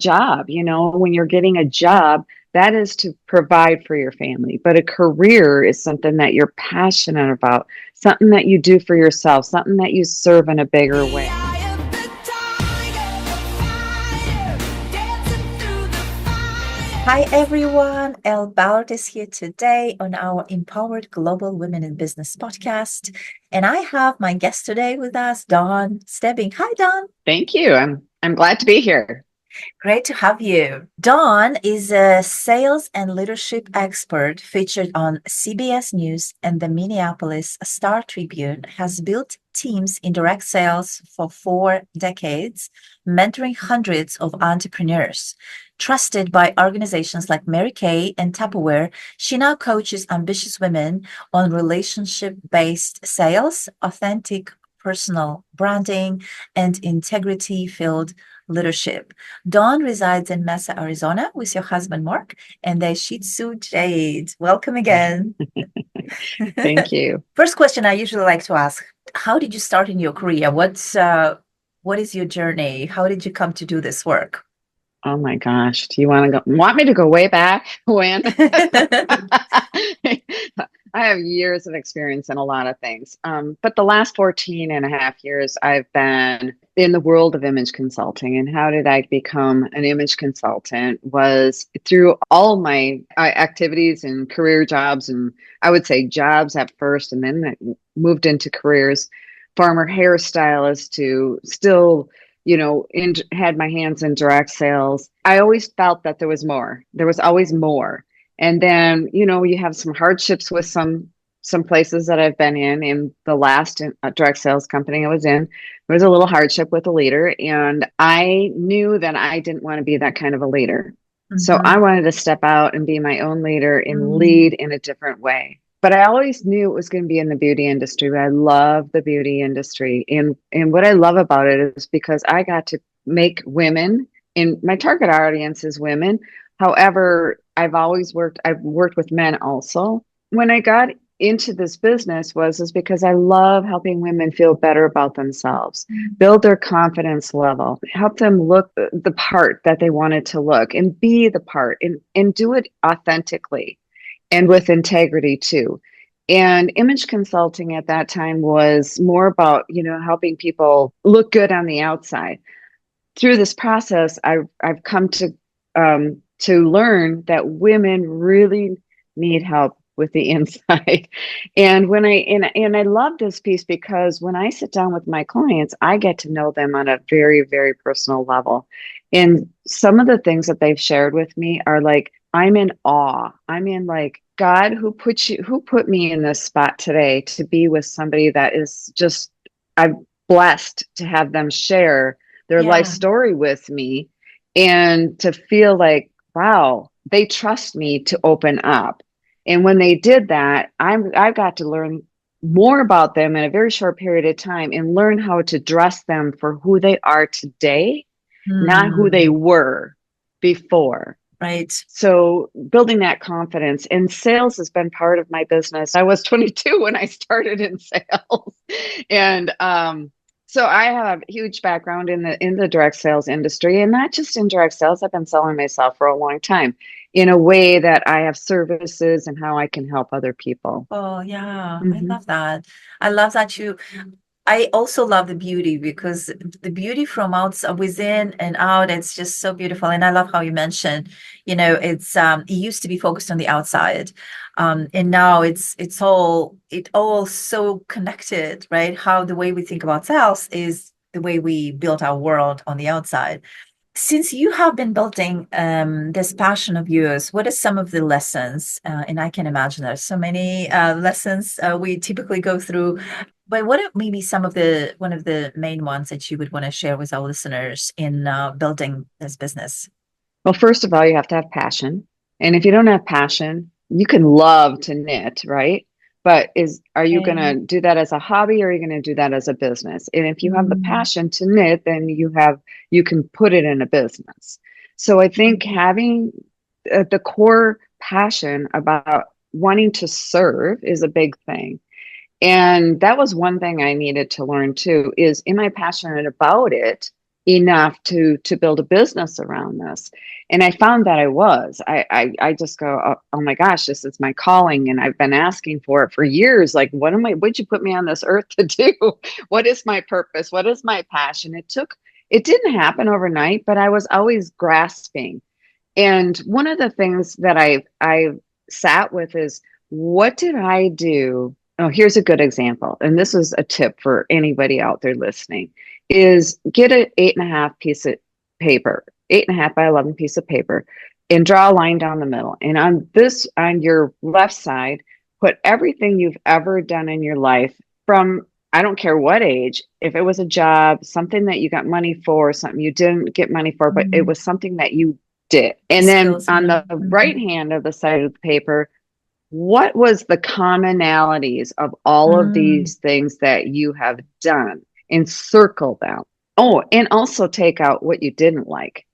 job. When you're getting a job, that is to provide for your family. But a career is something that you're passionate about, something that you do for yourself, something that you serve in a bigger way. Hi everyone, Elle Ballard is here today on our Empowered Global Women in Business podcast. And I have my guest today with us, Dawn Stebbing. Hi, Dawn. Thank you. I'm glad to be here. Great to have you. Dawn is a sales and leadership expert featured on CBS News and the Minneapolis Star Tribune, has built teams in direct sales for 4 decades, mentoring hundreds of entrepreneurs. Trusted by organizations like Mary Kay and Tupperware, she now coaches ambitious women on relationship-based sales, authentic personal branding, and integrity-filled leadership. Dawn resides in Mesa, Arizona with your husband, Mark, and their Shih Tzu, Jade. Welcome again. Thank you. First question I usually like to ask, how did you start in your career? What is your journey? How did you come to do this work? Oh my gosh. Do you want me to go way back when? I have years of experience in a lot of things. But the last 14 and a half years, I've been in the world of image consulting. And how did I become an image consultant was through all my activities and career jobs. And I would say jobs at first, and then I moved into careers, former hairstylist to still had my hands in direct sales. I always felt that there was more. There was always more. And then, you have some hardships with some places that I've been in. In the last direct sales company I was in, there was a little hardship with a leader. And I knew that I didn't want to be that kind of a leader. So I wanted to step out and be my own leader and lead in a different way. But I always knew it was going to be in the beauty industry. I love the beauty industry. And what I love about it is because I got to make women, and my target audience is women. However, I've worked with men also. When I got into this business is because I love helping women feel better about themselves, build their confidence level, help them look the part that they wanted to look and be the part and do it authentically and with integrity too. And image consulting at that time was more about, helping people look good on the outside. Through this process, I've come to learn that women really need help with the inside. And I love this piece because when I sit down with my clients, I get to know them on a very, very personal level. And some of the things that they've shared with me are like, I'm in awe. I'm in like, God, who put me in this spot today to be with somebody that is just, I'm blessed to have them share their life story with me and to feel like, wow, they trust me to open up. And when they did that, I got to learn more about them in a very short period of time and learn how to dress them for who they are today, not who they were before. Right. So building that confidence, and sales has been part of my business. I was 22 when I started in sales. And so I have a huge background in the direct sales industry, and not just in direct sales. I've been selling myself for a long time in a way that I have services and how I can help other people. Oh, yeah. I love that. I love that I also love the beauty because the beauty from outside, within and out, it's just so beautiful. And I love how you mentioned, it used to be focused on the outside. And now it all so connected, right? How the way we think about sales is the way we build our world on the outside. Since you have been building this passion of yours, what are some of the lessons? And I can imagine there's so many lessons we typically go through. But what are maybe one of the main ones that you would want to share with our listeners in building this business? Well, first of all, you have to have passion. And if you don't have passion, you can love to knit, right? But are you going to do that as a hobby or are you going to do that as a business? And if you have the passion to knit, then you can put it in a business. So I think having the core passion about wanting to serve is a big thing. And that was one thing I needed to learn too, is am I passionate about it? enough to build a business around this. And I found that I just go, oh my gosh, this is my calling. And I've been asking for it for years. Like, what'd you put me on this earth to do? What is my purpose? What is my passion? It didn't happen overnight, but I was always grasping. And one of the things that I sat with is, what did I do? Oh, here's a good example. And this is a tip for anybody out there listening, is get an 8.5 piece of paper, 8.5 by 11 piece of paper, and draw a line down the middle. And on your left side, put everything you've ever done in your life from, I don't care what age, if it was a job, something that you got money for, something you didn't get money for, but it was something that you did. And then on the right hand of the side of the paper, what was the commonalities of all of these things that you have done, and circle them. Oh, and also take out what you didn't like.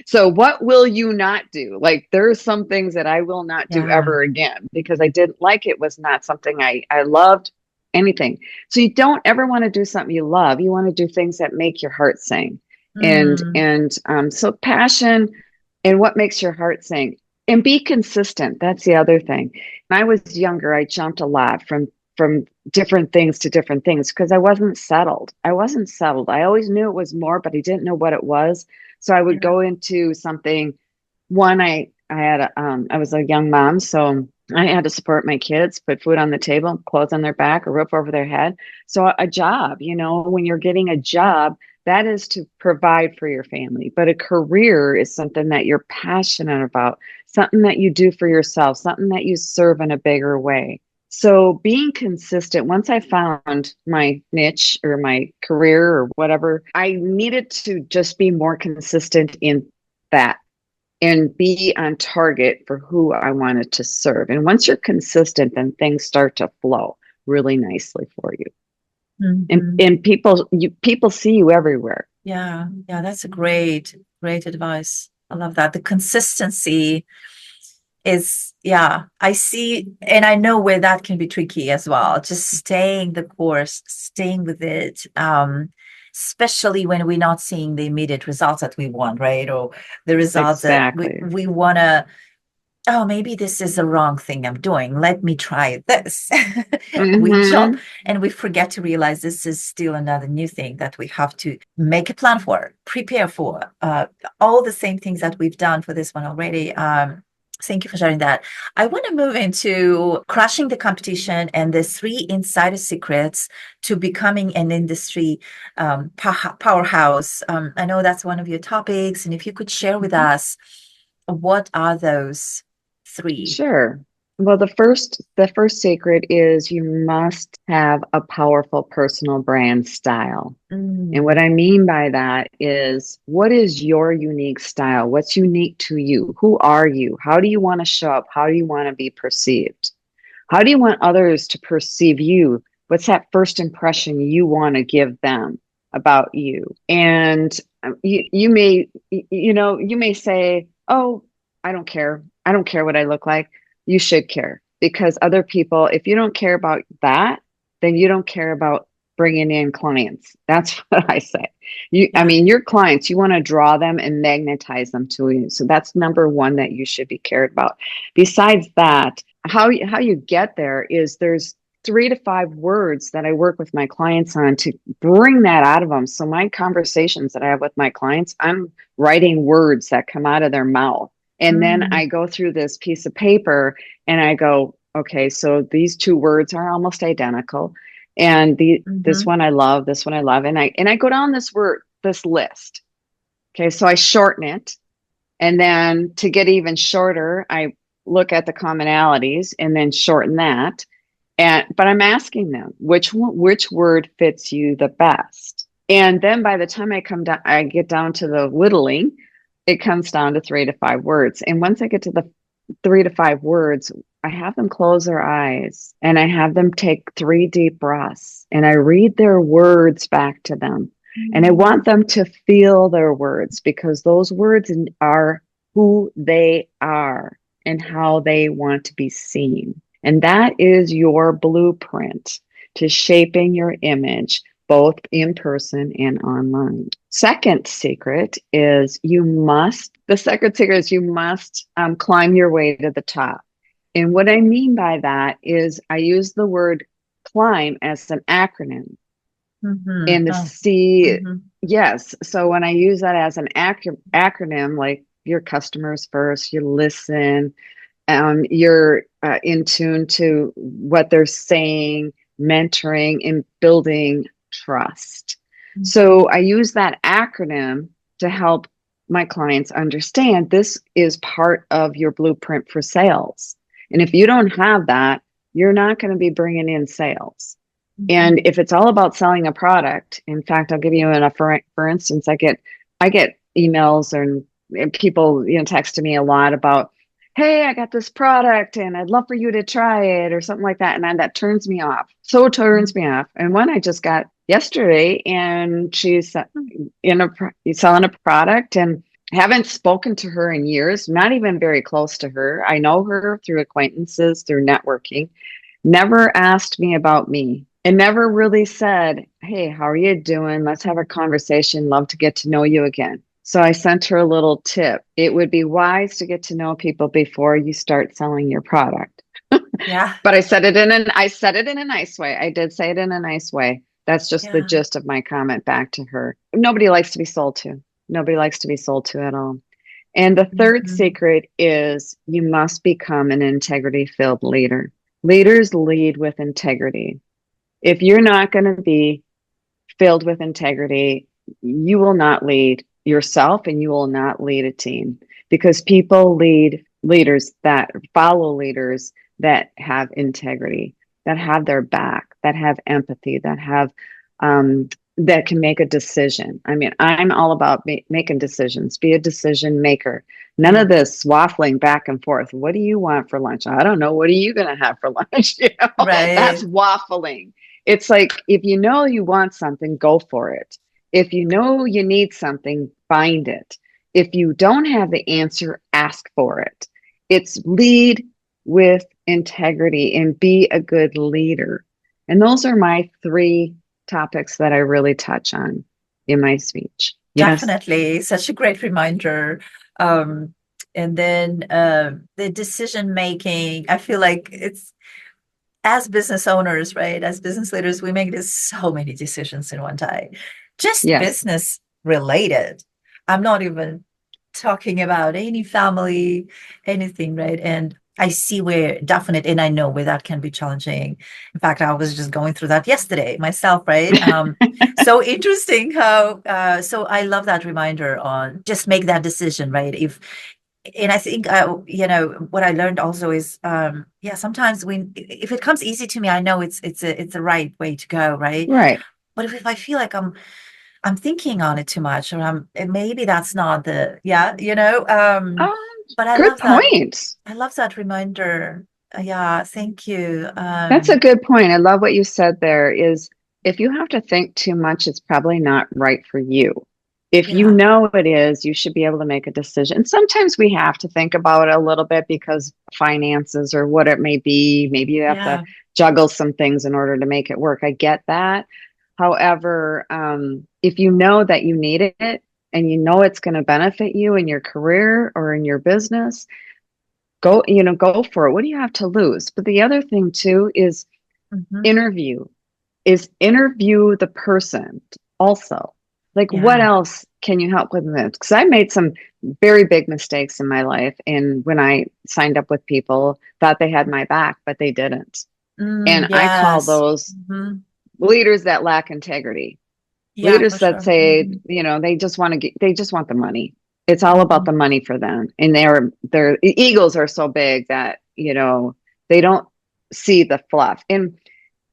So what will you not do? Like, there's some things that I will not do ever again because I didn't like it, was not something I loved, anything. So you don't ever want to do something you love. You want to do things that make your heart sing. So passion and what makes your heart sing, and be consistent. That's the other thing. When I was younger, I jumped a lot from different things to different things because I wasn't settled. I always knew it was more, but I didn't know what it was. So I would go into something. I was a young mom, so I had to support my kids, put food on the table, clothes on their back, a roof over their head. So a job, when you're getting a job, that is to provide for your family. But a career is something that you're passionate about, something that you do for yourself, something that you serve in a bigger way. So being consistent, once I found my niche or my career or whatever, I needed to just be more consistent in that and be on target for who I wanted to serve. And once you're consistent, then things start to flow really nicely for you. And people see you everywhere. Yeah, that's a great advice. I love that. The consistency is, I see, and I know where that can be tricky as well. Just staying the course, staying with it, especially when we're not seeing the immediate results that we want, right? Or the results that we want to, oh, maybe this is the wrong thing I'm doing. Let me try this. We jump and we forget to realize this is still another new thing that we have to make a plan for, prepare for, all the same things that we've done for this one already. Thank you for sharing that. I want to move into crushing the competition and the 3 insider secrets to becoming an industry powerhouse. I know that's one of your topics. And if you could share with us, what are those 3? Sure. Well, the first secret is you must have a powerful personal brand style. And what I mean by that is, what is your unique style? What's unique to you? Who are you? How do you want to show up? How do you want to be perceived? How do you want others to perceive you? What's that first impression you want to give them about you? And you may say, oh, I don't care. I don't care what I look like. You should care, because other people, if you don't care about that, then you don't care about bringing in clients. That's what I say. I mean, your clients, you want to draw them and magnetize them to you. So that's number one that you should be cared about. Besides that, how you get there is there's 3 to 5 words that I work with my clients on to bring that out of them. So my conversations that I have with my clients, I'm writing words that come out of their mouth. And then I go through this piece of paper and I go, okay, so these 2 words are almost identical. And this one I love, this one I love. And I go down this list. Okay, so I shorten it. And then to get even shorter, I look at the commonalities and then shorten that. But I'm asking them, which word fits you the best? And then by the time I get down to the whittling, it comes down to 3 to 5 words. And once I get to the 3 to 5 words, I have them close their eyes and I have them take 3 deep breaths and I read their words back to them. And I want them to feel their words, because those words are who they are and how they want to be seen. And that is your blueprint to shaping your image both in person and online. Second secret is the second secret is you must climb your way to the top. And what I mean by that is I use the word climb as an acronym. And the C, yes. So when I use that as an acronym, like your customers first, you listen, you're in tune to what they're saying, mentoring and building trust. So I use that acronym to help my clients understand this is part of your blueprint for sales. And if you don't have that, you're not going to be bringing in sales. And if it's all about selling a product, in fact, I'll give you for instance, I get emails and people, texting me a lot about, hey, I got this product and I'd love for you to try it or something like that. And then that turns me off. So turns me off. And one I just got yesterday, and she's selling a product, and haven't spoken to her in years, not even very close to her. I know her through acquaintances, through networking, never asked me about me. And never really said, hey, how are you doing? Let's have a conversation. Love to get to know you again. So I sent her a little tip. It would be wise to get to know people before you start selling your product. Yeah. But I said it in a nice way. I did say it in a nice way. That's just the gist of my comment back to her. Nobody likes to be sold to. Nobody likes to be sold to at all. And the third secret is you must become an integrity-filled leader. Leaders lead with integrity. If you're not going to be filled with integrity, you will not lead yourself and you will not lead a team, because people leaders that follow leaders that have integrity, that have their back, that have empathy, that have that can make a decision. I mean, I'm all about making decisions. Be a decision maker. None of this waffling back and forth. What do you want for lunch? I don't know. What are you going to have for lunch? Right. That's waffling. It's like, if you know you want something, go for it. If you know you need something, find it. If you don't have the answer, ask for it. It's lead with integrity and be a good leader. And those are my 3 topics that I really touch on in my speech. Definitely. Yes. Such a great reminder. And then the decision making, I feel like it's, as business owners, right? As business leaders, we make so many decisions in one day, just business related. I'm not even talking about any family, anything, right? And I see where and I know where that can be challenging. In fact, I was just going through that yesterday myself, right? So interesting how, so I love that reminder on just make that decision, right? And I think, what I learned also is, sometimes if it comes easy to me, I know it's the right way to go, right? Right. But if I feel like I'm thinking on it too much, or maybe that's not but I good love that. point. I love that reminder. Yeah, thank you. That's a good point. I love what you said there. Is if you have to think too much, it's probably not right for you. If you know it is, you should be able to make a decision. Sometimes we have to think about it a little bit because finances or what it may be. Maybe you have to juggle some things in order to make it work. I get that. However, if you know that you need it and you know it's going to benefit you in your career or in your business, go for it. What do you have to lose? But the other thing too is interview the person also. Like, what else can you help with this? Because I made some very big mistakes in my life. And when I signed up with people, thought they had my back, but they didn't. And I call those leaders that lack integrity. Leaders that say, they just want the money. It's all about the money for them. And their egos are so big that, they don't see the fluff. And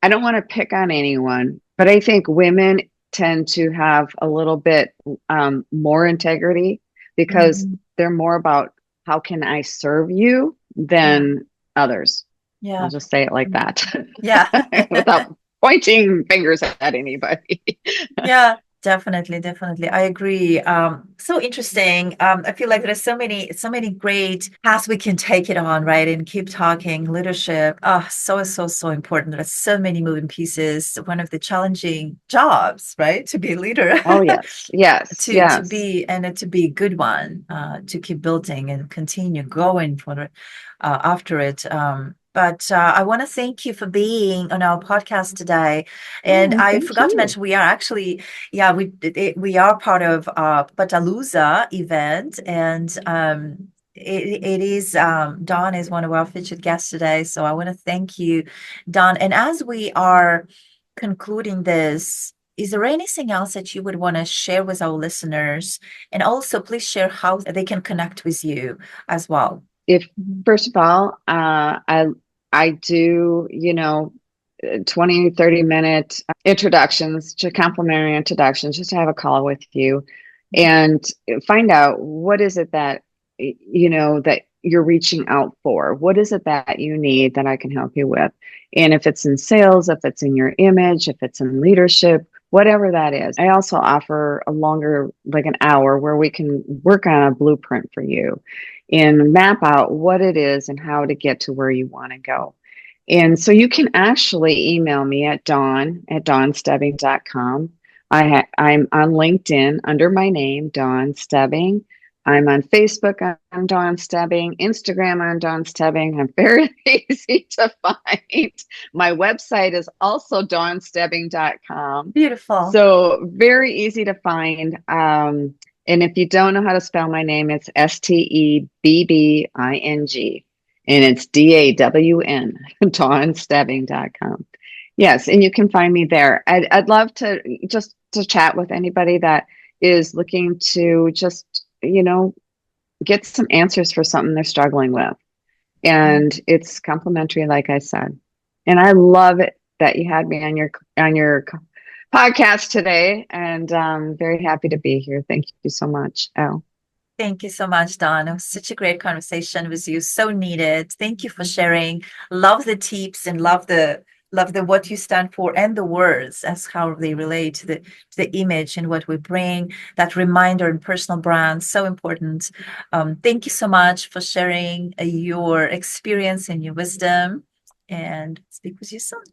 I don't want to pick on anyone, but I think women tend to have a little bit more integrity because they're more about how can I serve you than others. Yeah. I'll just say it like that. Yeah. Without pointing fingers at anybody. Yeah, Definitely, definitely. I agree. So interesting. I feel like there's so many great paths we can take it on, right? And keep talking leadership. Oh, so important. There's so many moving pieces. One of the challenging jobs, right? To be a leader, Oh, yes, yes, to yes. be and to be a good one, to keep building and continue going for it, after it. But I want to thank you for being on our podcast today. And Oh, I thank forgot to you. mention, we are actually, yeah, we are part of Batalooza event, and it is Dawn is one of our featured guests today. So I want to thank you, Dawn. And as we are concluding this, is there anything else that you would want to share with our listeners? And also, please share how they can connect with you as well. If first of all, I do, 20, 30 minute introductions, to complimentary introductions, just to have a call with you and find out what is it that, that you're reaching out for. What is it that you need that I can help you with? And if it's in sales, if it's in your image, if it's in leadership, whatever that is. I also offer a longer, like an hour, where we can work on a blueprint for you and map out what it is and how to get to where you want to go. And so you can actually email me at dawn@dawnstebbing.com. I'm on LinkedIn under my name, Dawn Stebbing. I'm on Facebook, I'm Dawn Stebbing. Instagram, I'm Dawn Stebbing. I'm very easy to find. My website is also dawnstebbing.com. Beautiful. So very easy to find. And if you don't know how to spell my name, it's Stebbing, and it's DAWN, dawnstebbing.com. Yes, and you can find me there. I'd love to just to chat with anybody that is looking to just, get some answers for something they're struggling with. And it's complimentary, like I said. And I love it that you had me on your podcast today, and I'm very happy to be here. Thank you so much, Elle. Thank you so much, Dawn. It was such a great conversation with you. So needed. Thank you for sharing. Love the tips and love the what you stand for and the words as how they relate to the image and what we bring. That reminder and personal brand, so important. Thank you so much for sharing your experience and your wisdom. And speak with you soon.